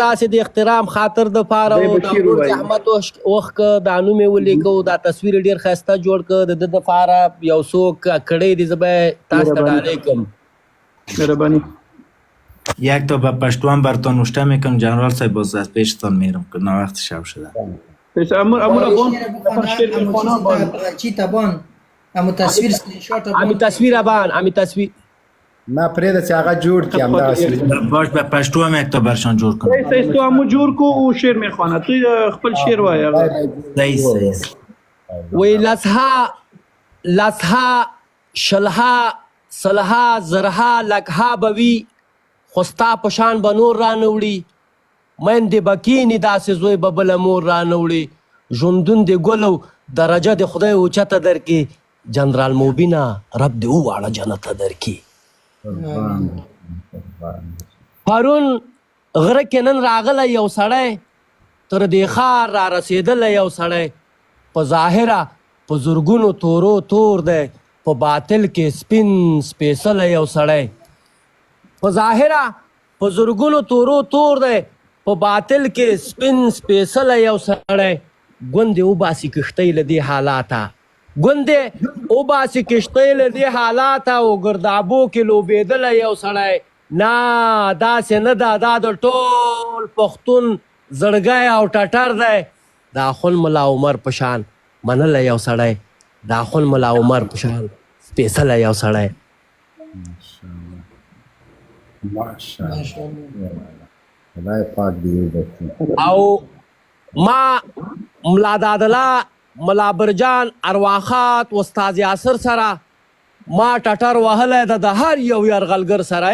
تاسې د احترام خاطر دپاره او د ورور زحمت وښکه دا نوم یې ولیکو دا تصویر ډېر ښایسته جوړ کړه د ده دپاره یو څوک کړی دی زه به یې تاسو ته ډالۍ کړم. مهربانی. یک تا به پشتوان برتان نوشته میکنم جنرال صاحب باز از پیشتان میرم که نه وقت شب شده. امور ابان شیر میخوانه بان چی تبان امو تصویر سکرین شات امی تصویر ابان امی تصویر ما پرېږده چې هغه جوړ کړي همدغسې باش به پشتو هم یک تا برشان جور کنم. صحیح تو همو جوړ کو او شیر میخوانه تو خپل شیر وایه. صحیح وی لسها شلها سلها زرها لکها بوي خو ستا په شان به نور رانه وړي میندې به کینې داسې زوی به بله مور رانه وړي ژوندون د ګلو درجه د خدای اوچته درکړي جنرال موبینه رب دې وواړه جنته درکړي. پرون غره کې نن راغلی یو سړی تر دې ښار را رسېدلی یو سړی په ظاهره په زرګونو تورو تور دی په باطل کې سپین سپېڅلی یو سړی په ظاهره په زرګونو تورو تور دی په باطل کې سپین سپېڅلی یو سړی ګوندې وباسي کښتۍ له دې حالاته ګوندې وباسي کښتۍ له دې حالاته او ګردابو کې لوبېدلی یو سړی نه داسې نه ده دا د ټول پښتون زړګی او ټټر دی د اخون ملا عمر په شان منلی یو سړی د اخون ملا عمر په شان سپېڅلی یو سړی. خدای پاک دې او ما ملا دادلا ملا برجان ارواخات استاد یاسر سره ما ټټر وهلی ده د هر یو یرغلګر سره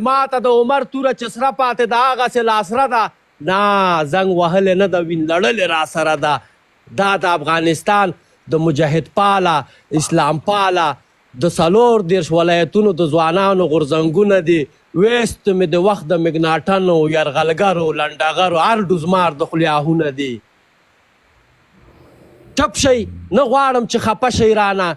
ما ته د عمر توره چسره پاتې ده هغسې لاسره ده نه زنګ وهلی نه ده وین لړلې را سره ده دا د افغانستان د مجاهد پاله اسلام پاله د 34 ولایتونو د ځوانانو غورځنګونه دي ویست مې د وخت د مګناټنو یرغلګرو لنډغرو هر ډوزمار د خلیاهونه دي. ټپ شئ نه غواړم چې خفه شئ رانه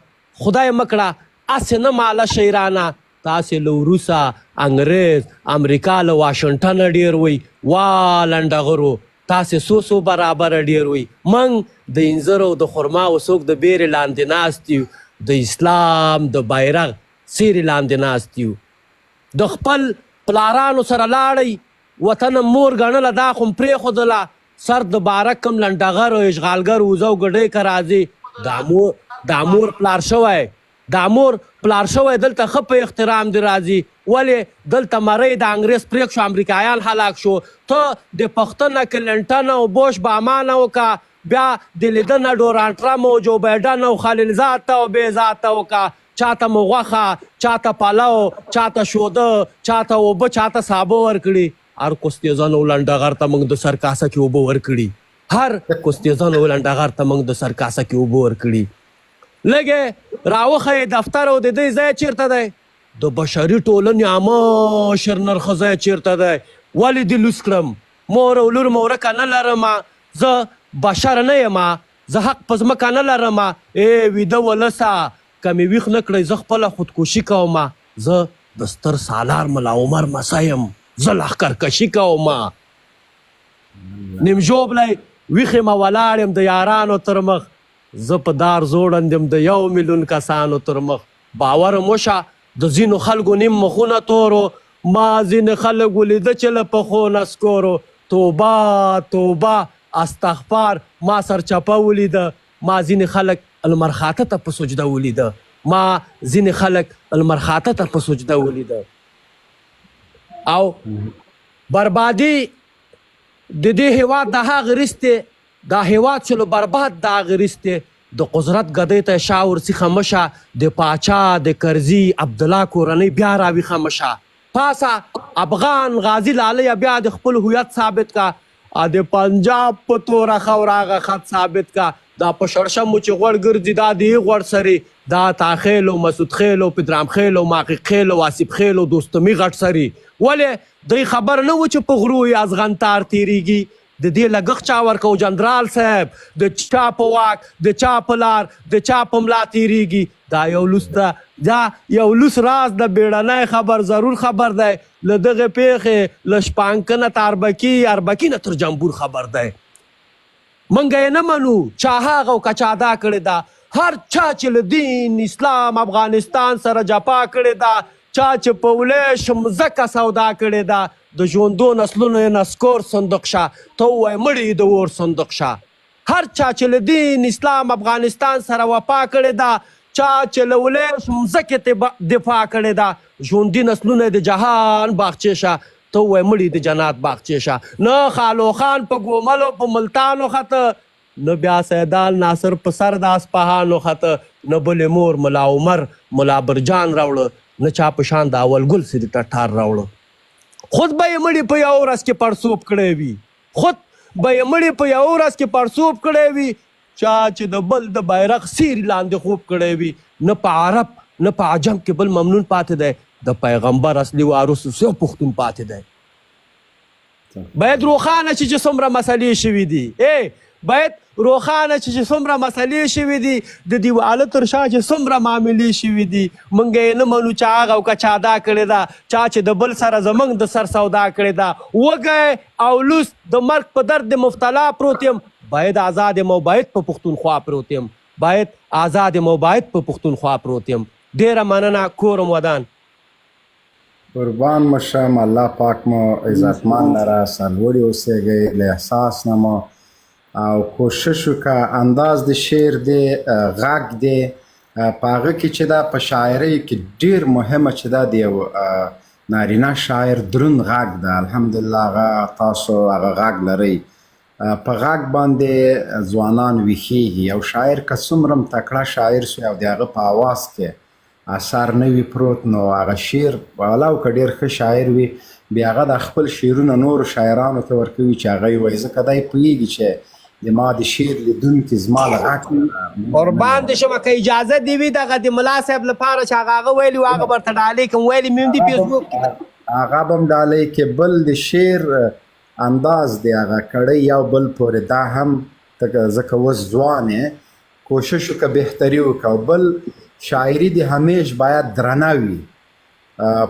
خدای مکړه هسې نه ماله شئ رانه تاسې له روسه انګریز امریکا له واشنګټنه ډېر وئ وا لنډغرو تاسې څو برابره ډېر وئ موږ د انځرو د خرماو څوک د بیرې لاندې ناست یو د اسلام د بیرغ سیرې لاندې ناست یو د خپل پلارانو سره لاړئ وطن مور ګڼله دا خو م پرېښودله سر د باره کم لنډغر او اشغالګر وزه او ګډۍ که راځي دا مور پلار شوی دا مور پلار شوی دلته ښه په احترام دی راځي ولې دلته مرۍ د انګریز پرېښ شو امریکایان هلاک شو ته د پښتنه کلنټن او بوش به امانه وکړه بیا د لیدنه ډونالډ ټرمپ او جو بایډن او خلیلزاد ته او بېزاد ته وکړه چاته مو غوښه چاته پلو چاته شوده چاته اوبه چاته سابه ورکړي هر کوستیزن او لنډغر ته موږ د سر کاسه کې اوبه ورکړي هر کوستیزن او لنډغر ته موږ د سر کاسه کې اوبه ورکړي لږې راوښیې دفتر او د دې ځای چیرته دی د بشري ټولنې عامه شرنرخه ځای چیرته دی ولې دې لوس کړم مور او لور مې ورکه نه لرمه زه بشر نه یم زه حق په ځمکه نه لرمه ویده ولسه که مې ویښ نه کړئ زه خپله خودکشي کوم زه د ستر سالار ملا عمر مسه یم زه لښکرکشي کوم نیم ژوبلی ویښ یم ولاړ یم د یارانو تر مخ زه په دار زوړند یم د 1 میلیون کسانو تر مخ باور م وشه د ځینو خلکو نیم مخونه تورو ما ځینې خلک ولیده چې له پخو نسکورو توبه توبه استغفار ما سرچپه ولیده ما ځینې خلک المرخاته ته په سجده ولیده ما ځینې خلک المرخاته ته په سجده ولیده او بربادي د دې هیواد د هغه رستې دا هیواد چې برباد د هغه رستې د قدرت ګدۍ ته شا ورڅیښه مشه د پاچا د کرزي عبدالله کورنۍ بیا راویښه مشه پاسه افغان غازي لالی بیا د خپل هویت ثابت کا د پنجاب په توره خاوره هغه خط ثابت کا دا په شړشمو چې غوړ ګرځي دا د یې غوړ سري دا تاخیل او مسعود خیل او پدرام خیل او محقق خیل او آصف خیل او دوستمي غټ سري ولې دوی خبر نه و چې په غرو یې ازغنتار تیریږي د دې لګښت چا ورکو؟ جنرال صاحب د چا په واک، د چا په لار، د چا په ملا تیریږي؟ دا یو لوس راز د بیړنی خبر ضرور خبر دی، له دغه پیښې له شپانکه نه تر اربکي نه تر جمبور خبر دی. منګه یې نه منو چا هغه او که چا دا کړې ده. هر چا چې له دین اسلام افغانستان سره جفا کړې ده، چا چې په ولیش مځکه سودا کړې ده، د ژوندو نسلونو یې نسکور صندوق شه، ته ووایه مړي د اور صندوق شه. هر چا چې له دین اسلام افغانستان سره وفا کړې ده، چا چې له ولیش مځکې ته دفاع کړې ده، ژوندي نسلونه یې د جهان باغچې شه، ته ووایه مړي د جنات باغچې شه. نه خالو خان په ګوملو په ملتانو خطه، نه بیا سیدال ناصر په سر د اصفهانو خطه، نه بلې مور ملا عمر ملا برجان راوړه، نه چا په شان د اول ګل سید ټټار راوړه. خود به یې مړي په یو ورځ کې پړسوب کړی وي، خود به یې مړي په یو ورځ کې پړسوب کړی وي. چا چې د بل د بیرغ سیري لاندې خوب کړی وي، نه په عرب نه په عجم کې بل ممنون پاتې دی، د پیغمبر اصلي وارث یو پښتون پاتې دی. باید روښانه چې څومره مسلې شوي دي، باید روښانه چې څومره مسلې شوي دي، د دیواله تر شا چې څومره معاملې شوي دي. موږ یې نه منو چې هغه او که چا دا کړې ده، چا چې د بل سره زموږ د سر سودا کړې ده. وږی او لوس د مرګ په درد مبتلا پروت یم، باید آزاد یم او باید په پښتونخوا پروت یم، باید آزاد یم او باید په پښتونخوا پروت یم. ډېره مننه، کورم ودان. قربان مشم، الله پاک مو عزتمند لره، سرلوړي اوسېږئ، له احساس نه مو او کوشش وکړه انداز د شعر دی، غږ دی، په هغه کې چې دا په شاعرۍ کې ډېر مهمه چې دا د یو نارینه شاعر دروند غږ ده. الحمدلله هغه تاسو هغه غږ لرئ، په غږ باندې ځوانان ویښېږي. یو شاعر که څومره هم تکړه شاعر سوی او د هغه په اواز کې اثر نه وي پروت، نو هغه شعر والا او که ډېر ښه شاعر وي، بیا هغه د خپل شعرونه نورو شاعرانو ته ورکوي چې هغه یې وایي، ځکه دی پوهېږي چې د ما د شعر لیدونکي زما له غږ قربان دې شمه، که اجازه دې وي دغه د ملا صاحب لپاره چې هغه ویلي و هغه به ورته ډالۍ کړم، ویلي مې هم دي فیسبوک کې، هغه به هم ډالۍ کې. بل د شعر انداز دی هغه کړی یو بل پورې، دا هم ځکه اوس ځوان یې، کوشش وکړه بهتري وکړه. او بل شاعري دې همیش باید درنه وي،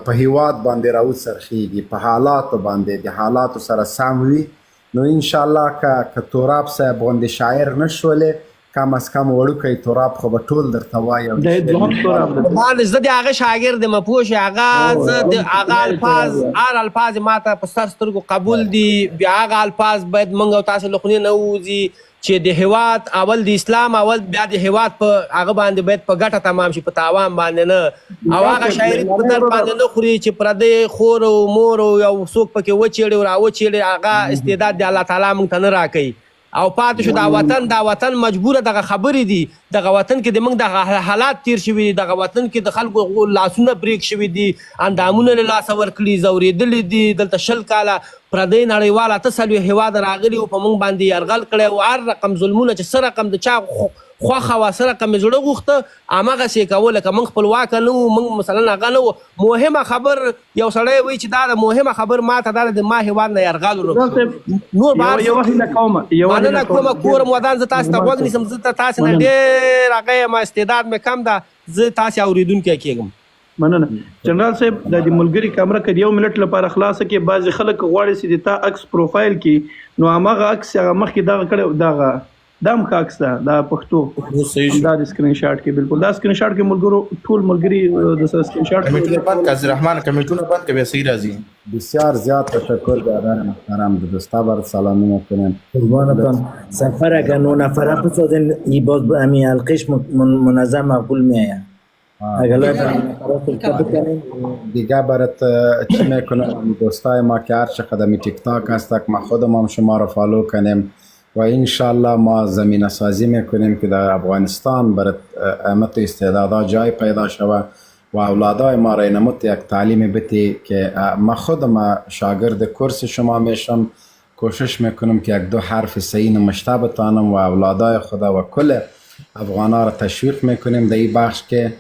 په هیواد باندې راوڅرخېږي، په حالاتو باندې د حالاتو سره سم وي. نو انشاءالله که تراب صاحب غوندې شاعر نه شولې، کم از کم وړوکی تراب خو به ټول درته وایي. زه د هغه شاګرد یم، پوه شې، زه د هغه الفاظ هر الفاظ ما ته په سر سترګو قبول دي. بیا هغه الفاظ باید موږ او تاسو له خونې نه ووځي چې د هیواد اول د اسلام اول بیا د هیواد په هغه باندې باید په ګټه تمام شي، په تاوان باندې نه. او هغه شاعري په درد باندې نه خوري چې پردی خور او مور او یو څوک پکې وچېړي او راوچېړي، هغه استعداد د الله تعالی موږ ته نه راکوي. او پاتې شو دا وطن مجبوره دغه خبرې دي، دغه وطن کې د موږ دغه حالات تیر شوي دي، دغه وطن کې د خلکو لاسونه بریک شوي دي، اندامونه له لاسه ورکړي، ځورېدلي دي. دلته 20 کاله پردی نړیوال 8 هېواد راغلي او په موږ باندې یرغل کړی او هر رقم ظلمونه چې څه رقم د چا خوښه وه، څه رقم یې زړه غوښته، هماغسې یې کوه. لکه موږ خپلواکه نه وو، موږ مثلا هغه نه وو. مهمه خبر یو سړی وایي چې دا د مهمه خبر ما ته دا د ما هېواد نه یرغل نور مننه کومه، کورم ودان. زه تاسو ته غوږ نیسم، زه تاسو نه ډېر هغه یم، استعداد مې کم ده، زه تاسې اورېدونکی کېږم. مننه. جنرال صاحب د ملګري کیمره کې یو منټ لپاره خلاصه کې، بعضې خلک غواړي چې د تا عکس پروفایل کې، نو هماغه عکس هغه مخکې دغه کړی دغه دام کا عکس ده د پښتو دا د سکرین شاټ کې، بالکل دا سکرین شاټ کې ملګرو ټول ملګري د سکرین شاټ کمیټونه بند کړه، عبدالرحمن کمیټونه بند کړه، بیا صحیح راځي. بسیار زیاد تشکر برادر محترم، به دوستا بر سلامی میکنم. قربانتان. سفر اگر 9 نفره بسازن ای باز همین حلقش منظم مقبول میآید. دیگه برات چی میکنم دوستای ما که هر چقدر می تیک تاک هستک، ما خودم هم شما رو فالو کنیم و انشالله ما زمینه سازی میکنیم که در افغانستان برات امت و استعدادها جای پیدا شود و اولادای ما را اینمت یک تعلیم بتی که ما خودم شاگرد کورس شما میشم، کوشش میکنم که 1-2 حرف صحیح نمشته بتانم و اولادای خدا و کل افغانا را تشویق میکنیم در این بخش که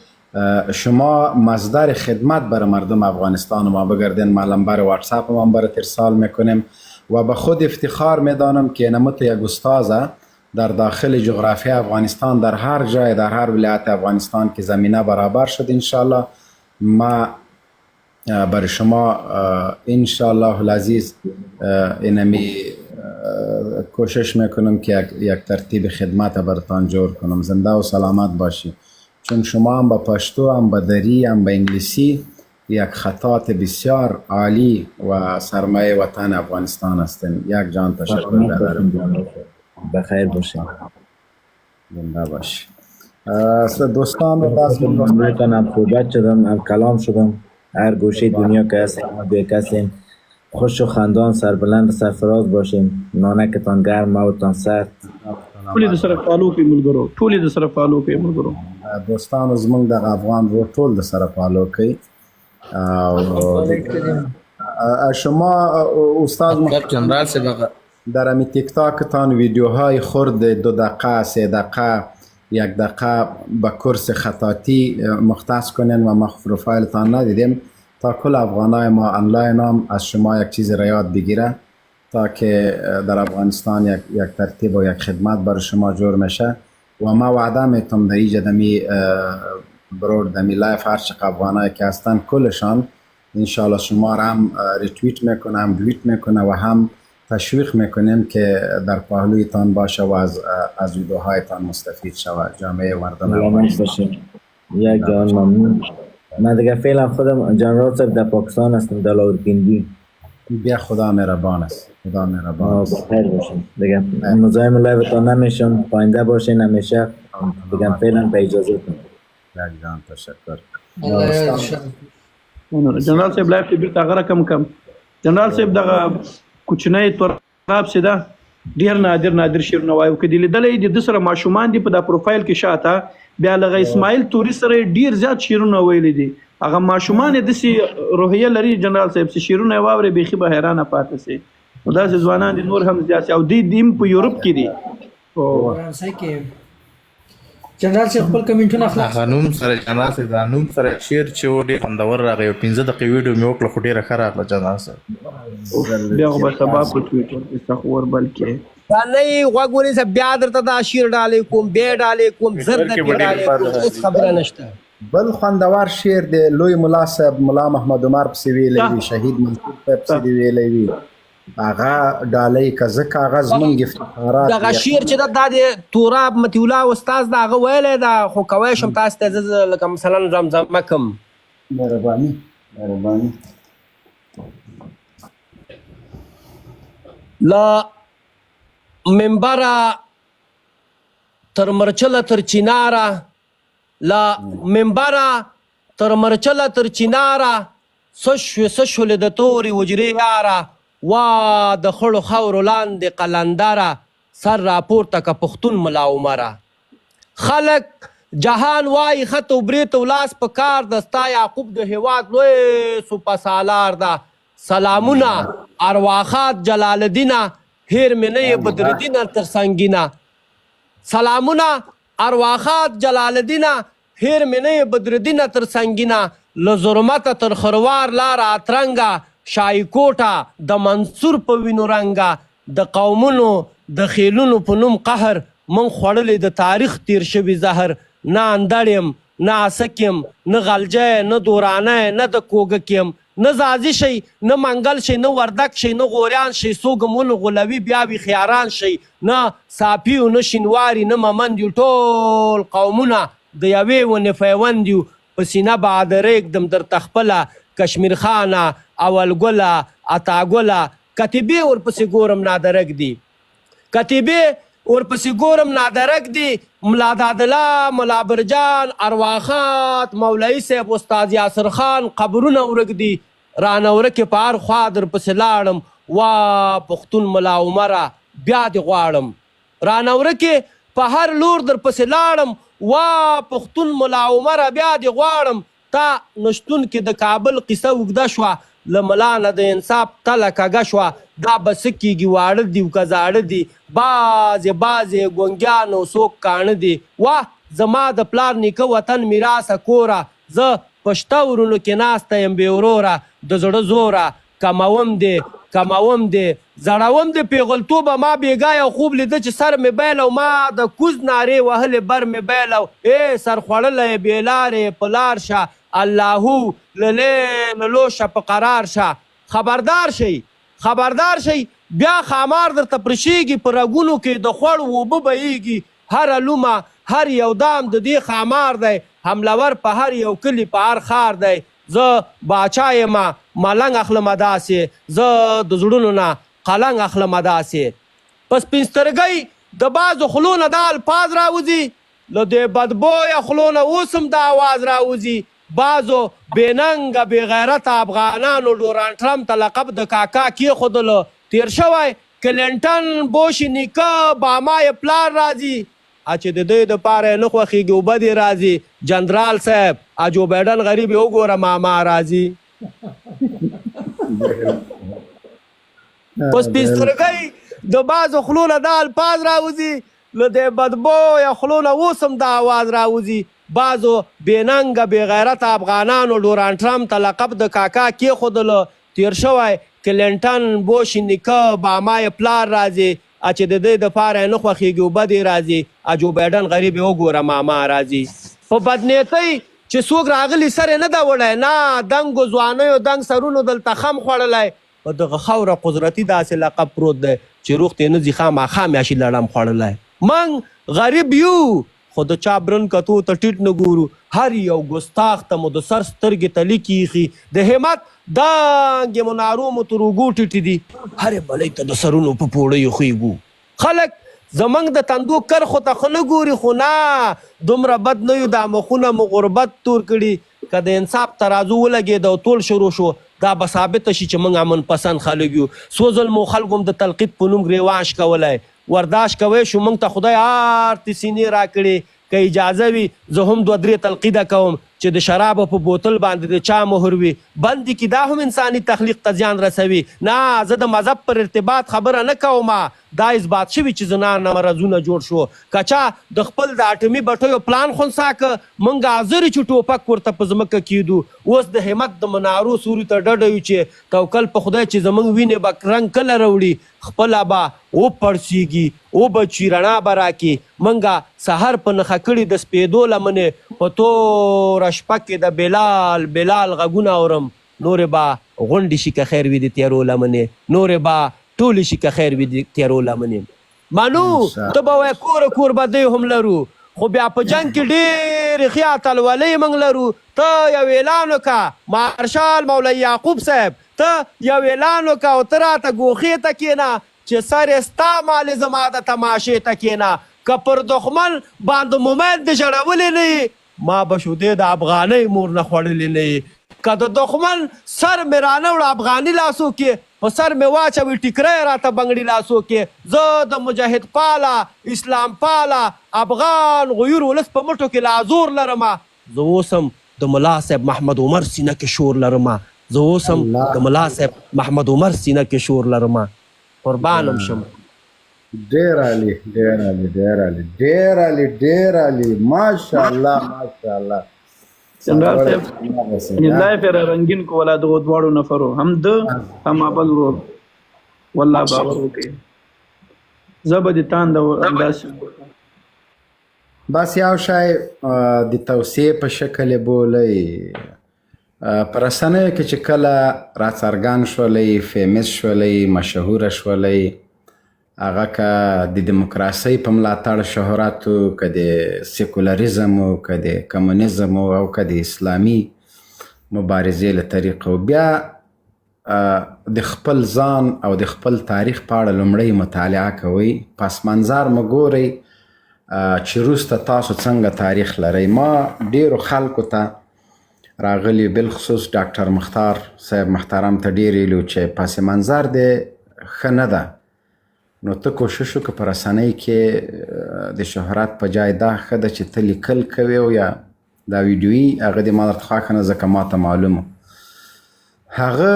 شما مصدر خدمت برای مردم افغانستان ما بگردین. ما نمبر واتساپ ما برات ارسال میکنیم و به خود افتخار میدانم که نمت یک استاذ در داخل جغرافی افغانستان در هر جای در هر ولایت افغانستان که زمینه برابر شد انشالله ما برای شما انشالله العزیز اینمی کوشش میکنم که یک ترتیب خدمت براتان جور کنم. زنده و سلامت باشی، چون شما هم به پشتو هم به دری هم به انگلیسی یک خطات بسیار عالی و سرمایه وطن افغانستان هستین. یک جان تشکر دارم. بخیر باشین. زنده باشی. دوستان و دست من صحبت شدم، هم کلام شدم. هر گوشه دنیا که هستیم ما به کسیم خوش و خندان سربلند سرفراز باشیم. نانکتان گرم موتان سرد. ټولې د سره فالو کوي ملګرو، ټولې د سره فالو کوي ملګرو. دوستان زمونږ د افغان رو ټول د سره فالو کوي. شما استاد جنرال صاحب در امی تیک تاک تان ویدیوهای خرد 2 دقیقه 3 دقیقه 1 دقیقه به کورس خطاطی مختص کنین و ما پروفایل تان ندیدیم تا کل افغانای ما آنلاین هم از شما یک چیز را یاد بگیره تا که در افغانستان یک ترتیب و یک خدمت برای شما جور میشه. و ما وعده میتونم در اینجا دمی برور دمی لایف هر چقدر افغانایی که هستن کلشان انشاءالله شما را هم ریتویت میکنه، هم دویت میکنه و هم تشویق میکنیم که در پهلویتان باشه و از ویدیوهایتان مستفید شود جامعه مردم افغانستان. یک جان ممنون. من دیگه فعلا خودم جنرال صاحب در پاکستان هستم، در لاورپینگی. بیا خدا مهربان است. خدا مهربان است. بخیر باشین. دیگه مزاحم لایوتان نمیشم، پاینده باشین همیشه. دیگه فعلا به اجازه کنم. یک جان تشکر. جنرال صاحب لایف ته بیرته هغه رقم کم. جنرال صاحب دغه کوچنی تراب سي ده ډیر نادر شعرونه وایو که دې لیدلی د ده سره ماشومان دي په دا پروفایل کې شاته بیا لغه اسماعیل توري سره ډیر زیات شعرونه ویلي دي. هغه ماشومان یې داسې روحیه لري جنرال صاحب چې شعرونه یې واورې بیخي به حیرانه پاتې سي. نو داسې ځوانان دي نور هم زیات او دوی دیم په یورپ کې دي. فرانسې کې جنرال صاحب خپل کمنټونه خلاص غنوم سره جنرال صاحب د نوم سره شیر چې و ډېر خوندور راغی. 15 دقیقې ویډیو مې وکړه خو ډېره ښه راغله جنرال صاحب. بیا خو به سبا په ټویټر کې سخور بلکې دا نه یې غوږ ونیسه بیا درته دا شعر ډالې کوم بیا ډالې کوم زر درته ډالې کوم هېڅ خبره نشته. بل خوندور شعر د لوی ملا صاحب ملا محمد عمر پسې ویلی وي، شهید منصور صاحب پسې دې ویلی وي. هغه ډالۍ که زه کاغذ مونږ افتخارات دغه شعر چې دا د توراب مطیع الله استاد د هغه ویلی دا خو کوی شم تاسو ته زه لکه مثلا زمزمه کم. مهرباني مهرباني. له منبره تر مرچله تر چیناره له منبره تر مرچله تر چیناره څه شولې د تورې وجرې یاره وا د خړو خاورو لاندې قلندره سر راپورته که پښتون ملا عمره. خلک جهان وایي خط و برېت و لاس په کار ده ستا یعقوب د هېواد لوی سوپه سالار ده. سلامونه ارواخات جلال الدینه هیر مې نه یې بدردینه تر سنګینه. سلامونه ارواخات جلال الدینه هیر مې نه یې بدردینه تر سنګینه. له ظلمته تر خروار لاره اترنګه شاهي کوټه د منصور په وینو رنګه. د قومونو د خیلونو په نوم قهر من خوړلی د تاریخ تیر شوي زهر. نه اندړ یم نه اسک یم نه غلجی نه دورانی نه د کوږک یم. نه زازي شئ نه منګل شئ نه وردک شئ نه غوریان شئ څوک مو غولوي بیا وي خیاران شئ. نه صافي و نه شینواري نه ممند یو ټول قومونه د یوې ونې پیوند یو. په سینه به عدریږدم درته خپله کشمیر خانه اولګله عطاګله. کتیبې ورپسې ګورم نادرک دي کتیبې ورپسې ګورم نادرک دي. ملا دادله ملا برجان ارواخات مولوي صاحب استاد یاسر خان قبرونه ورک دي. رانه ورکې په هر خوا درپسې لاړم وا پښتون ملا عمره بیا دې غواړم. رانه ورکې په هر لور درپسې لاړم وا پښتون ملا عمره بیا دې غواړم. تا نشتون کې د کابل قصه اوږده شوه له ملا نه د انصاف تله کږه شوه. دا به څه کېږي واړه دي که زاړه دي بعضې ګونګیان او څوک کاڼه دي. واه زما د پلار نیکه وطن میراثه کوره زه په شته ورونو کې ناسته یم بې وروره د زړه زوره کموم دی زړوم د پیغلتوبه ما بېګا یو خوب لیده چې سر مې بیل او ما د کوز نارې وهلې بر مې بیل او سر خوړلی بې لارې په لار شه اللهو له لوشه په قرار شه. خبردار شئ بیا خامار درته پرشیږي په رګونو کې د خوړ اوبه بهیږي هره لومه هر یو دام د دې خامار دی حملور په هر یو کلي په هر ښار دی. زه باچا یم ملنګ اخلمه داسې زه د زړونو نه قلنګ اخلمه داسې. په سپین سترګۍ د بعضو خولو نه دا الفاظ راوځي له دې بدبویه خولو نه اوس هم دا آواز راوځي. بعضو بېننګه بې غیرته افغانانو ډونالډ ټرمپ ته لقب د کاکا کېښودلو. تېر شوی کلینټن بوش نیکه باما یې پلار راځي چې د دوی دپاره یې نه خوښېږي اوبه دې راځي. جنرال صاحب جو بایډن غریب یې وګوره ماما راځي. په سپین سترګۍ د بعضو خولو نه دا الفاظ راوځي له دې بدبویه خولو نه اوس هم دا آواز راوځي. بعضو بېننګه بې غیرته افغانانو ډونالډ ټرمپ ته لقب د کاکا کېښودلو. تېر شوی کلینټن بوش نیکه باما یې پلار راځي چې د دوی دپاره یې نه خوښېږي اوبه دې راځي. جو بایډن غریب یې وګوره ماما راځي. په بدنیتۍ چې څوک راغلي سر یې نه ده وړی نه دنګو ځوانیو دنګ سرونو دلته خم خوړلی. په دغه خاوره قدرتي داسې لقب پروت دی چې روغ ته نه ځي خامخا مې شي لړم خوړلی. موږ غریب یو خو د چا برن کتو ته ټیټ نه ګورو. هر یو ګستاخ ته مو د سر سترګې ته لیکي ایښي د همت دانګې مو نارو مو تر اوږو ټیټې دي هرې بلۍ ته د سرونو په پوړیو خیږو. خلک زمونږ د تندو کرښو ته خو نه ګوري خو نه دومره بد نه یو دا مخونه مو غربت تور کړي. که د انصاف ترازو ولګېد او تول شروع شو دا به ثابته شي چې موږ امن پسند خلک یو. څو ظلمو خلکو هم د تلقیت په نوم ریواج کولی ورداشت کوی شو. موږ ته خدای هر سینې راکړې که اجازه وي زه هم 2-3 تلقیده کوم چې د شرابو په بوتل باندې د چا مهر وي بند دي کې دا هم انساني تخلیق ته زیان رسوي. نه زه د مذهب پر ارتباط خبره نه کوم دا اثبات شوي چې زنانه مرضونه جوړ شو. که چا د خپل د اټومي بټیو پلان خونسا که موږ حاضر چې ټوپک ورته په ځمکه کیدو. اوس د همت د منارو سوري ته ډډه یو چې توکل په خدای چې زموږ وینې به رنګ کله راوړي خپله به وپړسېږي وبچي رڼا به راکړي. موږ سهار په نښه کړي د سپېدو لمنې په توره شپه کې د بلال غږونه اورم نورې به غونډې شي که خیر وي د تیارو لمنې نورې به ټولې شي که خیر وي د تیارو لمنې. مانو ته به وایې کور به دی هم لرو خو بیا په جنګ کې ډېرې ښې اتلولۍ موږ لرو. ته یو اعلان وکړه مارشال مولوي یعقوب صاحب ته یو اعلان وکړه او ته راته ګوښې ته کښېنه چې سر یې ستا مالې زما د تماشې ته کښېنه. که پر دښمن باندې مومید دې ژړولې نه یې ما به شودې د افغانۍ مور نه خوړلې نه یې. که د دښمن سر مې رانهوړه افغاني لاسو کې په سر مې واچوي ټیکری راته بنګړي لاسو کې زه د مجاهد پاله اسلام پاله افغان غیور ولس په مټو کې لازور لرمه. زه اوس هم د ملا صاحب محمد عمر سینه کې شور لرمه. زه اوس هم د ملا صاحب محمد عمر سینه کې شور لرمه. قربانم شم. ډېر عالي ډېر عالي ډېر عالي ډېر عالي ډېر عالي ماشاءالله ماشاءالله. جنرال صاحب لایف را رنگین کو ولا دغه دواړو نفرو هم د هم ابل ورو والله باور وکړي زبد تان د انداز بس یو شای د توصیه په شکل بولې پر رسنیو کې چې کله راڅرګند شولې فیمس شولې مشهوره شولې هغه که د دیموکراسۍ په ملاتړ شهراتو که د سیکولریزم که د کمونیزم او که د اسلامي مبارزې له طریقو بیا د خپل ځان او د خپل تاریخ په اړه لومړی مطالعه کوئ پس منظر مو ګورئ چې وروسته تاسو څنګه تاریخ لرئ. ما ډیرو خلکو ته راغلي بالخصوص ډاکټر مختار صاحب محترم ته ډیر ویلو چې پس منظر دې ښه نه ده نو ته کوشش وکړه په رسنۍ کې د شهرت په جای دا ښه ده چې ته لیکل کوې او یا دا ویډیویي هغه دې ما درته خوښه نه ځکه ماته معلومه هغه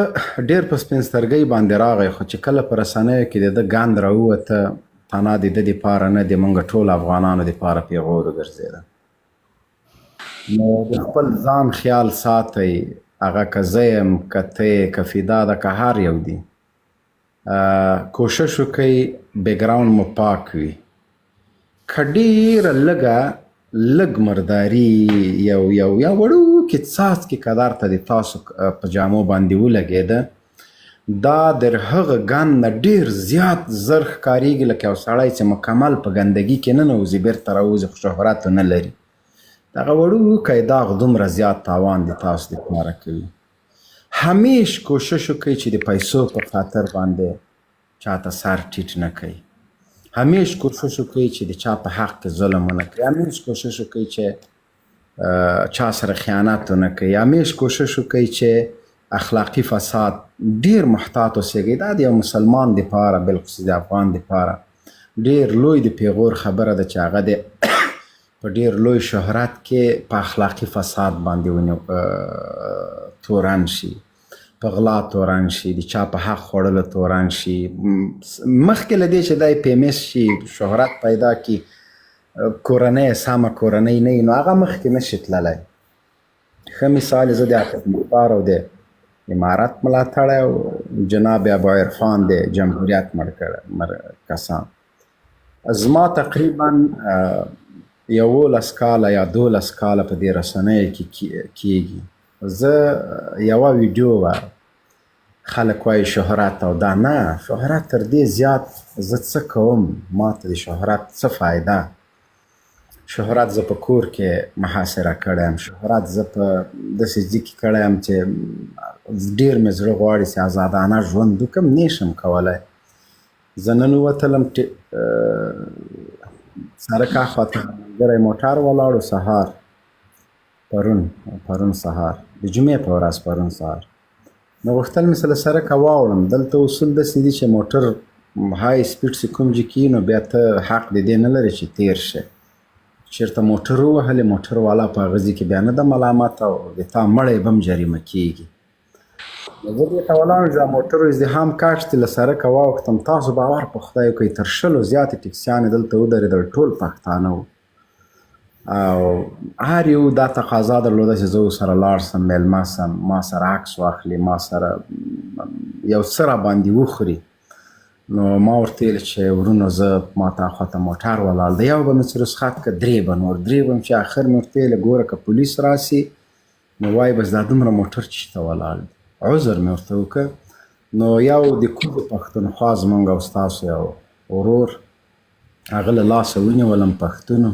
ډېر په سپین سترګۍ باندې راغی خو چې کله په رسنیو کې د ده ګند راووته تنها د ده دپاره نه د موږ ټول افغانانو دپاره پیغور وګرځېده. نو د خپل ځان خیال ساتئ هغه که زه یم که ته یې که فدا ده که هر یو دي کوشش وکړئ بیکګراوند مو پاک وي. که ډېره لږ مرداري یا وړوکې څاڅکې که درته د تاسو په جامو باندې ولګېده، دا د هغه ګند نه ډېر زیات زر ښکارېږي لکه یو سړی چې مکمل په ګندګي کې ننوځي بېرته راوځي خو شهرت نه لري. دغه وړوکی داغ دومره زیات تاوان د تاسو دپاره کوي. همیش کوشش وکړئ چې د پیسو په خاطر باندې چاته سر ټیټ نه کوئ. همیش کوشش وکړئ چې د چا په حق کې ظلم ونه کړئ. همیش کوشش وکړئ چې چا سره خیانت ونه کړئ. همیش کوشش وکړئ چې اخلاقي فساد ډیر محتاط اوسئ. دا د یو مسلمان دپاره بالخصوص د افغان دپاره ډیر لوی د پیغور خبره ده چې هغه د په ډیر لوی شهرت کې په اخلاقي فساد باندې تورن شي، په غلا تورن شي، د چا په حق خوړلو تورن شي. مخکې له دې چې دی پیمس شي، شهرت پیدا کړي، کورنۍ سمه کورنۍ نه وي، نو هغه مخکې نشي تللی. ښه مثال زه د عاطف مختار او د امارت ملاتړی او جناب ابو عرفان د جمهوریت کسان. زما تقریبا 11 کاله یا 12 کاله په دې رسنیو کې کېږي. زه یوه ویډیو وه، خلک وایي شهرت او دا نه، شهرت تر دې زیات زه څه کوم، ما ته د شهرت څه فایده. شهرت زه په کور کې محاصره کړی یم، شهرت زه په داسې ځای کې کړی یم چې ډېر مې زړه غواړي چې ازادانه ژوند وکړم، نشم کولی. زه نن ووتلم سړک اخواته ملګری موټر ولاړو، سهار پرون سهار د جمعې په ورځ پرون سهار نو غوښتل مې له سړکه واوړم. دلته اصول داسې دي چې موټر های سپیډ چې کوم ځای کې نو بیا ته حق د دې نه لرې چې تېر شې. چېرته موټر ووهلې، موټر والا په هغه ځای کې بیا نه ده ملامت او د تا مړی به هم جریمه کېږي. نو زه دې ته ولاړم چې دا موټرو ازدحام کاټ چې له سړکه واوښتم. تاسو باور په خدای وکړئ تر 100 زیاتې ټکسیانې دلته ودرېدل، ټول پښتانه وو او هر یو دا تقاضا درلوده چې زه ورسره لاړ سم، میلمه سم، ما سره عکس واخلي، ما سره یو څه راباندې وخوري. نو ما ورته ویل چې ورونو زه ما ته اخواته موټر ولاړ دی، یو به مې چې رخصت کړه، درې به چې آخر مې ورته ویل ګوره که پولیس راسي نو وایي بس دا دومره موټر چېرته ولاړ دی. عذر مې ورته وکړ. نو یو د کوزو پښتونخوا زموږ او ستاسو یو ورور، هغه له لاسه ونیولم پښتونو،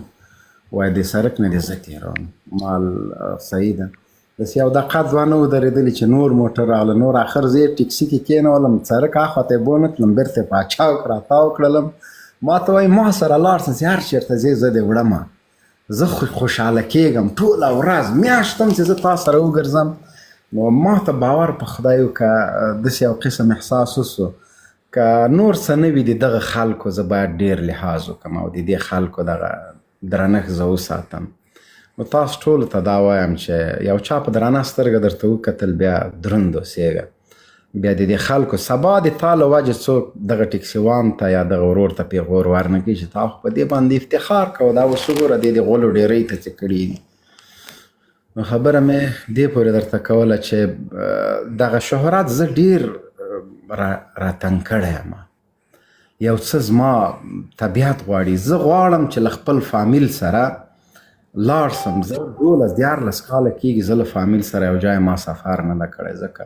وایي د سړک نه دې زه تېروم. مال صحیح ده. داسې یو دقت ځوانه ودرېدلې چې نور موټر راغله، نور آخر زه یې ټکسي کې کېنولم، سړک اخواته یې بونتلم، بېرته یې پاچاو راتاو کړلم. ما ته وایي ما سره لاړ سه چې هر چېرته ځې زه دې وړمه، زه خوشحاله کېږم ټوله ورځ میاشت هم چې زه تا سره وګرځم. نو ما ته باور په خدای وکړه داسې یو قسم احساس وسو که نور څه نه وي د دغه خلکو زه باید ډېر لحاظ وکړم او د دې خلکو دغه درنښت زه وساتم. نو تاسو ټولو ته دا وایم چې یو چا په درنه سترګه درته وکتل بیا دروند اوسېږه. بیا د دې خلکو سبا د تا له وجې څوک دغه ټکسیوان ته یا دغه ورور ته پیغور ورنه کړي چې تا خو په دې باندې افتخار کوه، دا اوس وګوره دې د غولو ډېرۍ ته چې کړي دي. نو خبره مې دې پورې درته کوله چې دغه شهرت زه ډېر راتنګ کړی یم. یو څه زما طبیعت غواړي، زه غواړم چې له خپل فامیل سره لاړ سم. زه 12-14 کاله کېږي زه له فامیل سره یو ځای ما سفر نه ده کړی، ځکه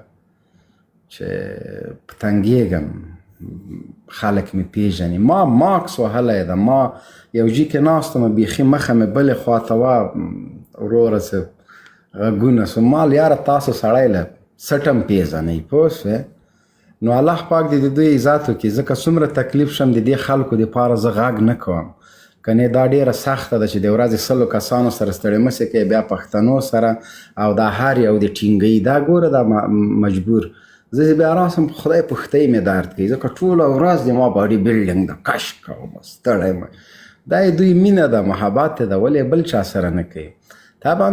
چې په تنګېږم، خلک مې پیژني. ما ماکس وهلی ده، ما یو ځای کې ناست وم بیخي مخه مې بلې خواته وه، وروره څه غږونه سو، ما یاره تاسو سړی له سټم پیژنئ پوه شوې. نو الله پاک دې د دوی عزت وکړي. ځکه څومره تکلیف شم د دې خلکو دپاره زه غږ نه کوم. کنې دا ډېره سخته ده چې د ورځې 100 کسانو سره ستړی مه کوي، بیا پښتنو سره او دا هر یو د ټینګۍ دا ګوره دا مجبور. زه بیا راسم په خدای پښتۍ مې درد کوي، ځکه ټوله ورځ د ما باډي بلډینګ ده، کش کوم ستړی م. دا یې دوی مینه ده، محبت ده، ولې بل چا سره نه کوي. طبعا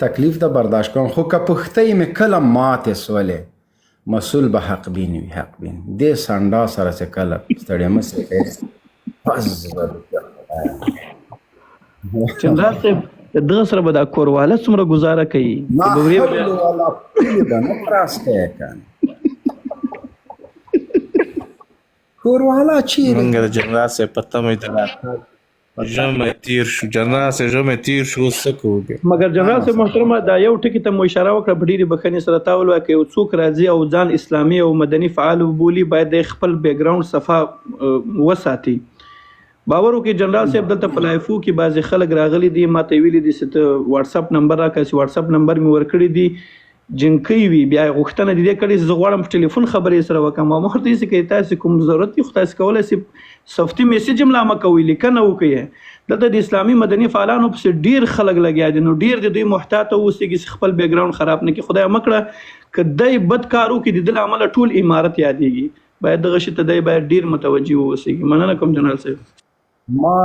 تکلیف ده برداشت کوم، خو که پښتۍ مې کله ماتې سولې مسؤل به حق بین وي، حق بین. دې سنډا سره چې کله ستړی مه کوي بس چندرال صاحب دغه سره به دا کورواله څومره گزاره کوي؟ نه حول ولا قوه نه پراس کوي کنه. ښوروالا چیرې منګه د جنرال صاحب په تمه د راتګ ژمی تیر شو. جنرال صاحب ژمی تیر شو، اوس څه کوو بیا؟ مګر جنرال صاحب محترمه دا یو ټکي ته مو اشاره وکړه په ډېرې بښنې سره تا ولوایه که یو څوک راځي او ځان اسلامي او مدني فعال وبولي باید د خپل بیک ګراوند صفا وساتي. باور وکړئ جنرال صاحب دلته په لایفو کې بعضې خلک راغلي دي، ما ته ویلي دي چې ته واټساپ نمبر راکړه، چې واټساپ نمبر مې ورکړی دي جنکۍ وي بیا یې غوښتنه د دې کړې چې زه غواړم په ټلیفون خبرې سره وکړم. ما ورته ویلي چې که تاسې کوم ضرورت وي خو تاسې کولی سئ صفتي میسیج هم لا مه کوئ، لیکنه وکړئ. دلته د اسلامي مدني فعالانو پسې ډېر خلک لګیا دي، نو ډېر د دوی محتاطه اوسېږي چې خپل بیک ګراوند خراب نه کړي. خدای مکړه که دی بد کار وکړي د ده له امله ټول امارت یادېږي، باید دغه شي ته دی باید ډېر متوجه واوسېږي. مننه کوم جنرال صاحب. ما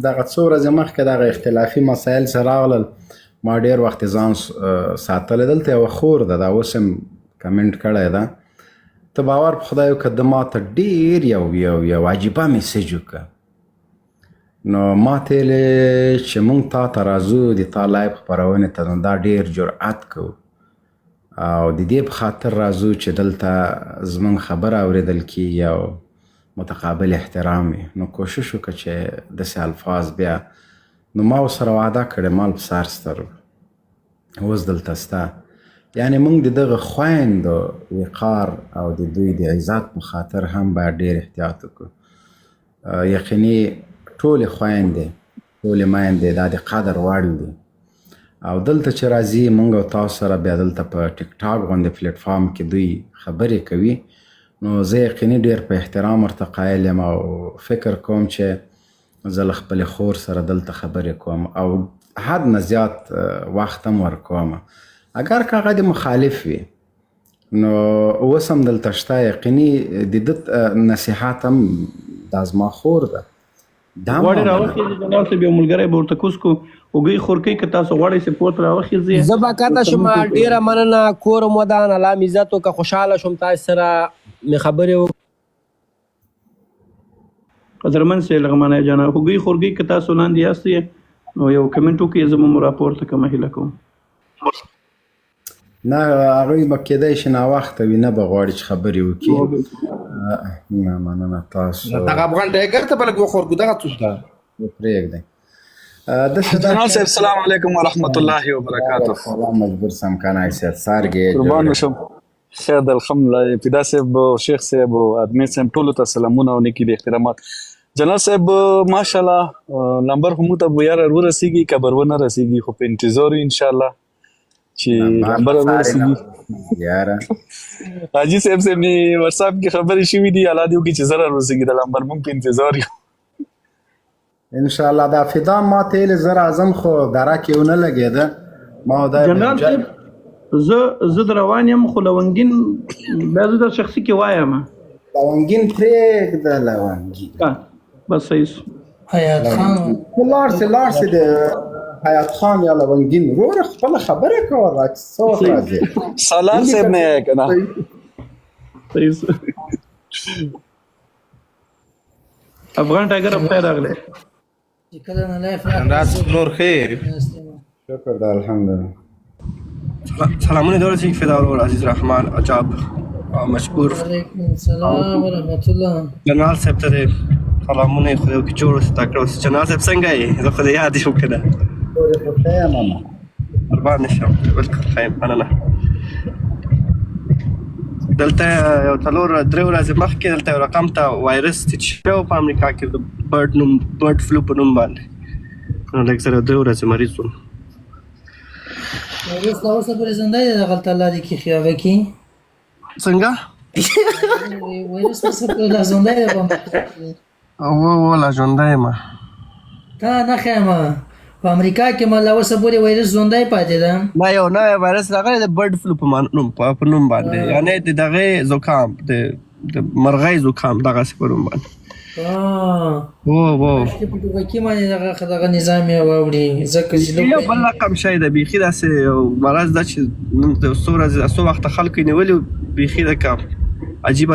دغه څو ورځې مخکې دغه اختلافي مسایل چې راغلل ما ډېر وخت ځان ساتلی. دلته یوه خور ده، دا اوس هم کمنټ کړی ده، ته باور په خدای وکړه ده ما ته ډېر یو عجیبه میسیج وکړه. نو ما ته ویلې چې موږ تا ته راځو د تا لایف خپرونې ته، نو دا ډېر جرأت کوو او د دې په خاطر راځو چې دلته زموږ خبره اورېدل کېږي او متقابل احترام وي. نو کوشش وکړه چې داسې الفاظ بیا، نو ما ورسره وعده کړې مال په سر سترګو اوس دلته سته. یعنې موږ د دغه خویندو وقار او د دوی د عزت په خاطر هم باید ډېر احتیاط وکړو. یقیني ټولې خویندې ټولې میندې دا د قدر وړ دي او دلته چې راځي موږ او تاسو سره بیا دلته په ټیک ټاک غوندې پلیټفارم کې دوی خبرې کوي، نو زه یقیني ډېر په احترام ورته قایل یم او فکر کوم چې زه له خپلې خور سره دلته خبرې کوم او حد نه زیات وخت هم ورکوم. اگر که هغه د مخالف وي نو اوس هم دلته شته، یقیني د ده نصیحت هم دا زما خور ده. غواړې راوخېږي جنرال صاحب یو ملګری به ورته کوز کو اوږۍ خورکۍ که تاسو غواړئ چې پورته راوخېږئ. زه به کاته شم، ډېره مننه، کور مو ودان، الله مې عزت وکړه، خوشحاله شوم تاسو سره مې خبرې قدرمن صاحب لږ مننه جناب. اوږۍ خورکۍ که تاسو لاندې یاست نو یو کمنټ وکړئ، زه به مو راپورته کوم هیله کوم. نه هغوی به کیدای شي ناوخته وي، نه به غواړي چې خبرې وکړي. نه مننه تاسو دغه افغان ټایګر ته به لږ وخورګو، دغه څه ده پرېږدئ. جنرال صاحب السلام علیکم ورحمت الله وبرکاته. سلام مجبور سم کنه حیثیت سارګې قربان شم. خیر د الحمدلله. پیدا صاحب او شیخ صاحب او ادمین صاحب ټولو ته سلامونه او نیکي د احترامات. جنرال صاحب ماشاءالله نمبر هم ته به یاره ورسیږي که بر ونه رسیږي خو په انتظار ان شاء الله چې نمبر ورسیږي. یاره حاجی صاحب نی واتساپ کې خبرې شوې دي، الله دې وکړي چې زره ورسیږي د نمبر موږ په انتظار یو ان شاء الله. دا فدا ما ته ویلې زه راځم خو دره کې ونه لګېده ما دا جنرال صاحب زه د روان یم خو لونګین بیا زه در شخصي کې وایم لونګین پرېږده لونګین بس صحیح شو. حیات خان لاړ سې د حیات خان یا لونګین وروره خپله خبره کوه څه وخت راځې. سالار صاحب نه یې که نه صحیح شو. افغان ټایګر په خیر راغلی. چې کله نه لایف جنرال صاحب نور خیر. شکر ده الحمدلله. سلامونه درته فدا ورور عزیز رحمان عجاب مشکور. وعلیکم السلام ورحمت الله. جنرال صاحب ته سلامونه خو یو کې جوړ ستا کړو. جنرال صاحب څنګه یې؟ زه خو دې یاد شم که نه. ښه یم ماما. قربان شم. بالکل ښه یم، مننه. دلته یو څلور درې ورځې مخکې دلته یو رقم ته وایرس تیت شوی و په امریکا کې د برډ فلو په نوم باندې، نو لږ سره 2 ورځې مریض وم. وایرس لا اوسه پورې زنده دی دغلته الله دې کښې خیابه کړي. څنګه؟ وایرس اوسه پورې لا زنده دی په امریکا کې. لا ژوندی یم. تا نه ښیم په امریکا کې ما لا اوسه پورې وایرس ژوندی پاتې ده. ما یو نوی وایرس راغلی د برډ فلو په نوم باندې، یعنې د دغې زکام د مرغۍ زکام دغسې په نوم باندې. په ټوکۍ باندې دغه نظام یې واوړي ځکه چې یو بل رقم شی ده بیخي داسې یو مرض ده چې څو ورځې څو وخته خلکو یې نیولي بیخي د عجیب